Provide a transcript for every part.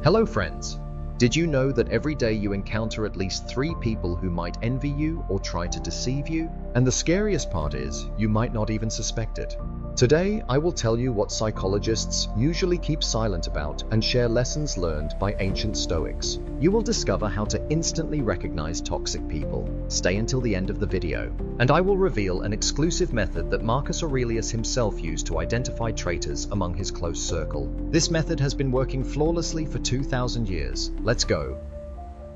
Hello friends! Did you know that every day you encounter at least 3 people who might envy you or try to deceive you? And the scariest part is, you might not even suspect it. Today, I will tell you what psychologists usually keep silent about and share lessons learned by ancient Stoics. You will discover how to instantly recognize toxic people. Stay until the end of the video, and I will reveal an exclusive method that Marcus Aurelius himself used to identify traitors among his close circle. This method has been working flawlessly for 2,000 years. Let's go.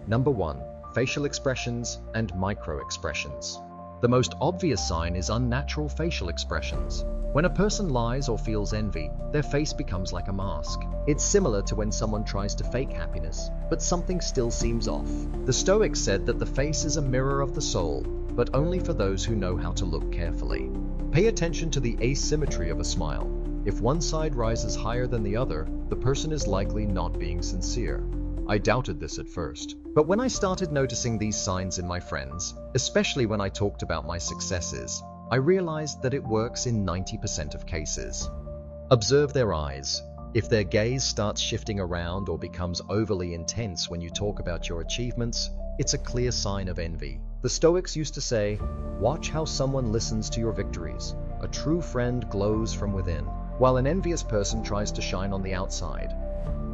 Number 1. Facial expressions and micro-expressions. The most obvious sign is unnatural facial expressions. When a person lies or feels envy, their face becomes like a mask. It's similar to when someone tries to fake happiness, but something still seems off. The Stoics said that the face is a mirror of the soul, but only for those who know how to look carefully. Pay attention to the asymmetry of a smile. If one side rises higher than the other, the person is likely not being sincere. I doubted this at first, but when I started noticing these signs in my friends, especially when I talked about my successes, I realized that it works in 90% of cases. Observe their eyes. If their gaze starts shifting around or becomes overly intense when you talk about your achievements, it's a clear sign of envy. The Stoics used to say, "Watch how someone listens to your victories. A true friend glows from within, while an envious person tries to shine on the outside."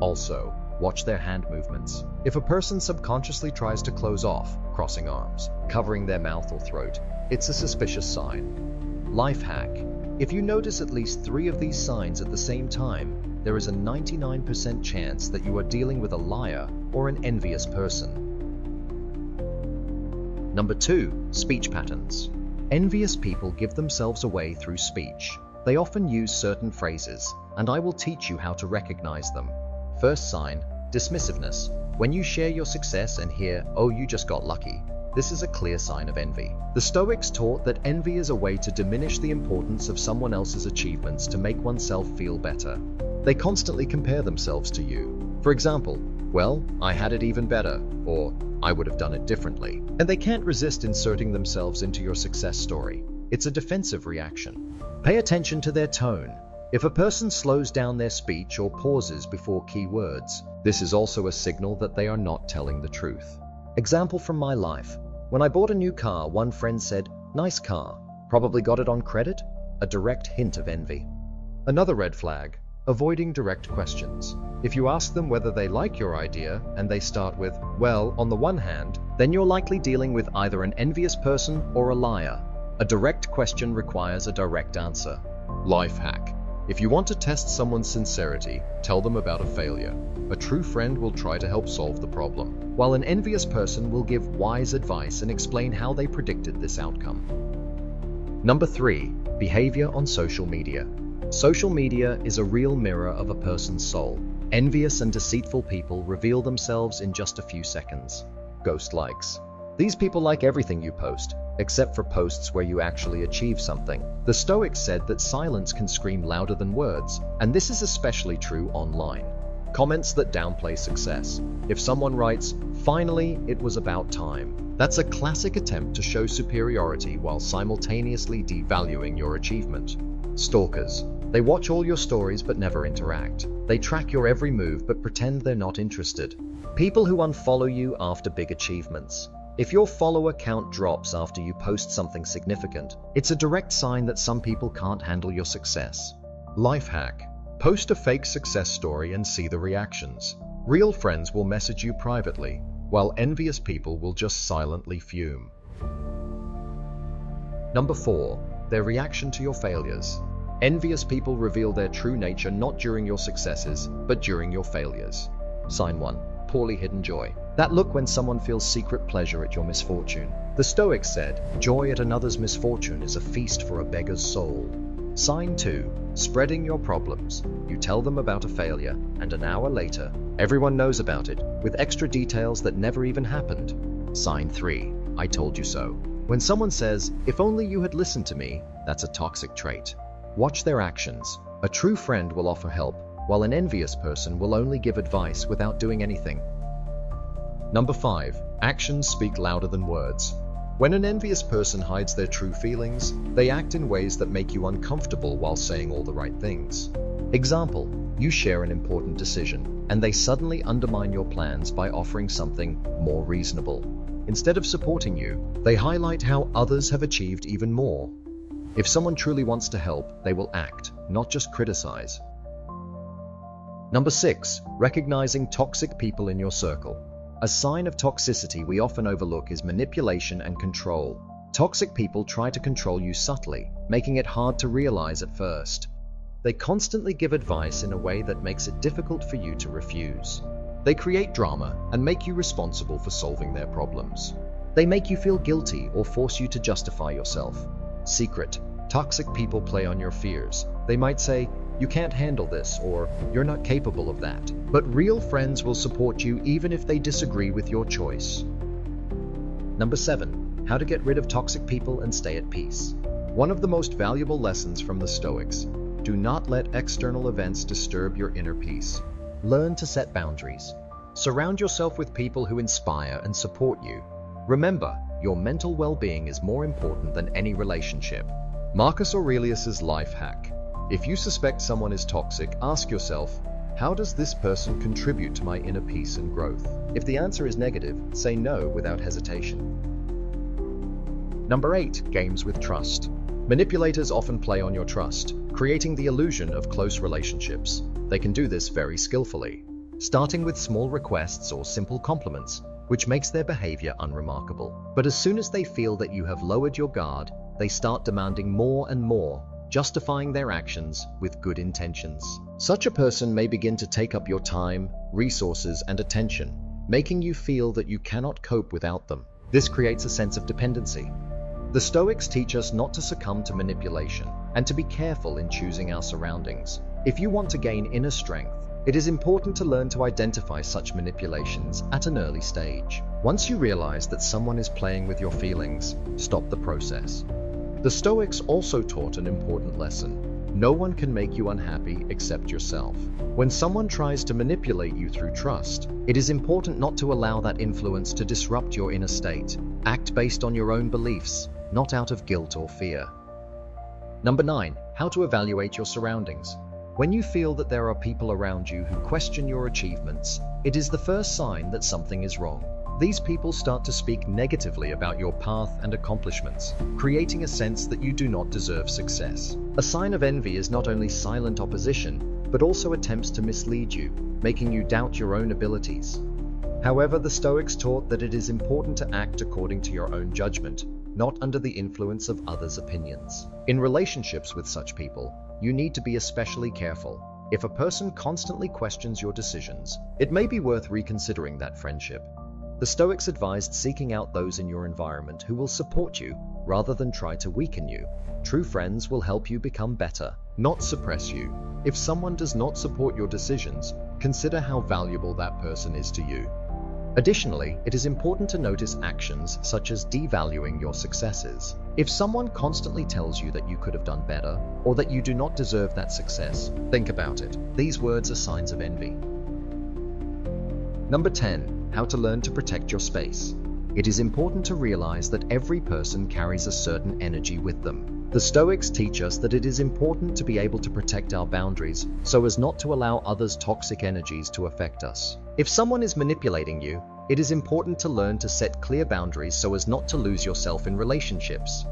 Also, watch their hand movements. If a person subconsciously tries to close off, crossing arms, covering their mouth or throat, it's a suspicious sign. Life hack. If you notice at least 3 of these signs at the same time, there is a 99% chance that you are dealing with a liar or an envious person. Number 2. Speech patterns. Envious people give themselves away through speech. They often use certain phrases, and I will teach you how to recognize them. First sign, dismissiveness. When you share your success and hear, "Oh, you just got lucky," this is a clear sign of envy. The Stoics taught that envy is a way to diminish the importance of someone else's achievements to make oneself feel better. They constantly compare themselves to you. For example, "Well, I had it even better," or "I would have done it differently." And they can't resist inserting themselves into your success story. It's a defensive reaction. Pay attention to their tone. If a person slows down their speech or pauses before key words, this is also a signal that they are not telling the truth. Example from my life. When I bought a new car, one friend said, "Nice car. Probably got it on credit?" A direct hint of envy. Another red flag, avoiding direct questions. If you ask them whether they like your idea and they start with, "Well, on the one hand," then you're likely dealing with either an envious person or a liar. A direct question requires a direct answer. Life hack. If you want to test someone's sincerity, tell them about a failure. A true friend will try to help solve the problem, while an envious person will give wise advice and explain how they predicted this outcome. Number 3. Behavior on social media. Social media is a real mirror of a person's soul. Envious and deceitful people reveal themselves in just a few seconds. Ghost likes. These people like everything you post, except for posts where you actually achieve something. The Stoics said that silence can scream louder than words, and this is especially true online. Comments that downplay success. If someone writes, "Finally, it was about time," that's a classic attempt to show superiority while simultaneously devaluing your achievement. Stalkers. They watch all your stories but never interact. They track your every move but pretend they're not interested. People who unfollow you after big achievements. If your follower count drops after you post something significant, it's a direct sign that some people can't handle your success. Life hack. Post a fake success story and see the reactions. Real friends will message you privately, while envious people will just silently fume. Number 4. Their reaction to your failures. Envious people reveal their true nature not during your successes, but during your failures. Sign 1. Poorly hidden joy. That look when someone feels secret pleasure at your misfortune. The Stoics said, "Joy at another's misfortune is a feast for a beggar's soul." Sign 2. Spreading your problems. You tell them about a failure, and an hour later, everyone knows about it, with extra details that never even happened. Sign 3. I told you so. When someone says, "If only you had listened to me," that's a toxic trait. Watch their actions. A true friend will offer help, while an envious person will only give advice without doing anything. Number 5. Actions speak louder than words. When an envious person hides their true feelings, they act in ways that make you uncomfortable while saying all the right things. Example, you share an important decision, and they suddenly undermine your plans by offering something more reasonable. Instead of supporting you, they highlight how others have achieved even more. If someone truly wants to help, they will act, not just criticize. Number 6, recognizing toxic people in your circle. A sign of toxicity we often overlook is manipulation and control. Toxic people try to control you subtly, making it hard to realize at first. They constantly give advice in a way that makes it difficult for you to refuse. They create drama and make you responsible for solving their problems. They make you feel guilty or force you to justify yourself. Secret, toxic people play on your fears. They might say, "You can't handle this," or "You're not capable of that." But real friends will support you even if they disagree with your choice. Number 7, how to get rid of toxic people and stay at peace. One of the most valuable lessons from the Stoics: do not let external events disturb your inner peace. Learn to set boundaries. Surround yourself with people who inspire and support you. Remember, your mental well-being is more important than any relationship. Marcus Aurelius's life hack. If you suspect someone is toxic, ask yourself, how does this person contribute to my inner peace and growth? If the answer is negative, say no without hesitation. Number 8, games with trust. Manipulators often play on your trust, creating the illusion of close relationships. They can do this very skillfully, starting with small requests or simple compliments, which makes their behavior unremarkable. But as soon as they feel that you have lowered your guard, they start demanding more and more, justifying their actions with good intentions. Such a person may begin to take up your time, resources, and attention, making you feel that you cannot cope without them. This creates a sense of dependency. The Stoics teach us not to succumb to manipulation and to be careful in choosing our surroundings. If you want to gain inner strength, it is important to learn to identify such manipulations at an early stage. Once you realize that someone is playing with your feelings, stop the process. The Stoics also taught an important lesson. No one can make you unhappy except yourself. When someone tries to manipulate you through trust, it is important not to allow that influence to disrupt your inner state. Act based on your own beliefs, not out of guilt or fear. Number 9, how to evaluate your surroundings. When you feel that there are people around you who question your achievements, it is the first sign that something is wrong. These people start to speak negatively about your path and accomplishments, creating a sense that you do not deserve success. A sign of envy is not only silent opposition, but also attempts to mislead you, making you doubt your own abilities. However, the Stoics taught that it is important to act according to your own judgment, not under the influence of others' opinions. In relationships with such people, you need to be especially careful. If a person constantly questions your decisions, it may be worth reconsidering that friendship. The Stoics advised seeking out those in your environment who will support you rather than try to weaken you. True friends will help you become better, not suppress you. If someone does not support your decisions, consider how valuable that person is to you. Additionally, it is important to notice actions such as devaluing your successes. If someone constantly tells you that you could have done better, or that you do not deserve that success, think about it. These words are signs of envy. Number 10. How to learn to protect your space. It is important to realize that every person carries a certain energy with them. The Stoics teach us that it is important to be able to protect our boundaries so as not to allow others' toxic energies to affect us. If someone is manipulating you, it is important to learn to set clear boundaries so as not to lose yourself in relationships.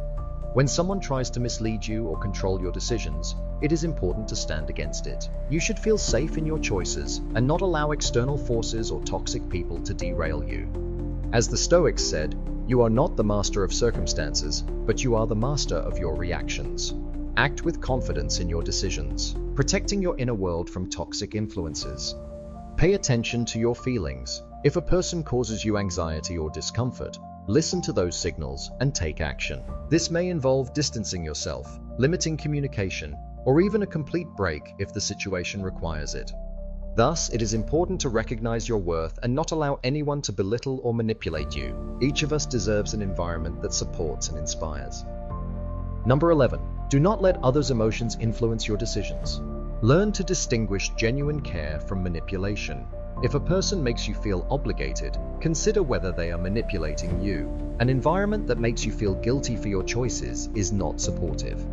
When someone tries to mislead you or control your decisions, it is important to stand against it. You should feel safe in your choices and not allow external forces or toxic people to derail you. As the Stoics said, you are not the master of circumstances, but you are the master of your reactions. Act with confidence in your decisions, protecting your inner world from toxic influences. Pay attention to your feelings. If a person causes you anxiety or discomfort, listen to those signals and take action. This may involve distancing yourself, limiting communication, or even a complete break if the situation requires it. Thus, it is important to recognize your worth and not allow anyone to belittle or manipulate you. Each of us deserves an environment that supports and inspires. Number 11. Do not let others' emotions influence your decisions. Learn to distinguish genuine care from manipulation. If a person makes you feel obligated, consider whether they are manipulating you. An environment that makes you feel guilty for your choices is not supportive.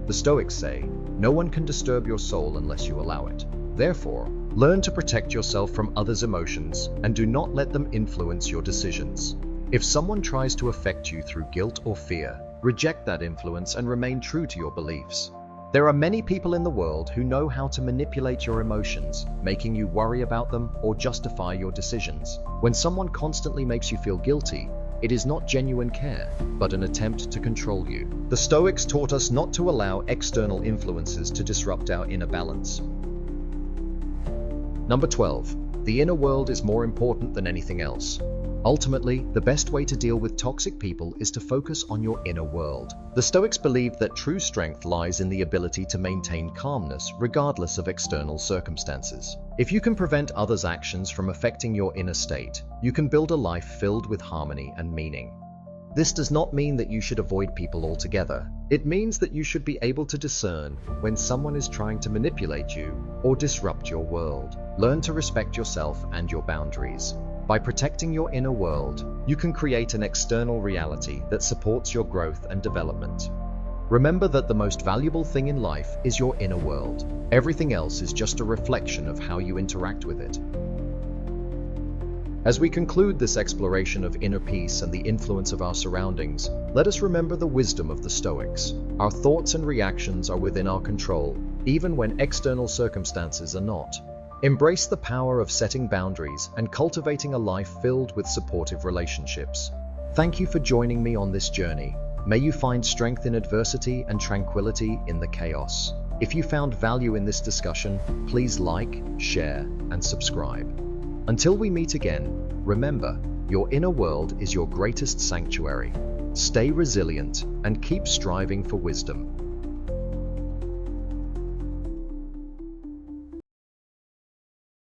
The Stoics say, "No one can disturb your soul unless you allow it." Therefore, learn to protect yourself from others' emotions and do not let them influence your decisions. If someone tries to affect you through guilt or fear, reject that influence and remain true to your beliefs. There are many people in the world who know how to manipulate your emotions, making you worry about them or justify your decisions. When someone constantly makes you feel guilty, it is not genuine care, but an attempt to control you. The Stoics taught us not to allow external influences to disrupt our inner balance. Number 12. The inner world is more important than anything else. Ultimately, the best way to deal with toxic people is to focus on your inner world. The Stoics believed that true strength lies in the ability to maintain calmness regardless of external circumstances. If you can prevent others' actions from affecting your inner state, you can build a life filled with harmony and meaning. This does not mean that you should avoid people altogether. It means that you should be able to discern when someone is trying to manipulate you or disrupt your world. Learn to respect yourself and your boundaries. By protecting your inner world, you can create an external reality that supports your growth and development. Remember that the most valuable thing in life is your inner world. Everything else is just a reflection of how you interact with it. As we conclude this exploration of inner peace and the influence of our surroundings, let us remember the wisdom of the Stoics. Our thoughts and reactions are within our control, even when external circumstances are not. Embrace the power of setting boundaries and cultivating a life filled with supportive relationships. Thank you for joining me on this journey. May you find strength in adversity and tranquility in the chaos. If you found value in this discussion, please like, share, and subscribe. Until we meet again, remember, your inner world is your greatest sanctuary. Stay resilient and keep striving for wisdom.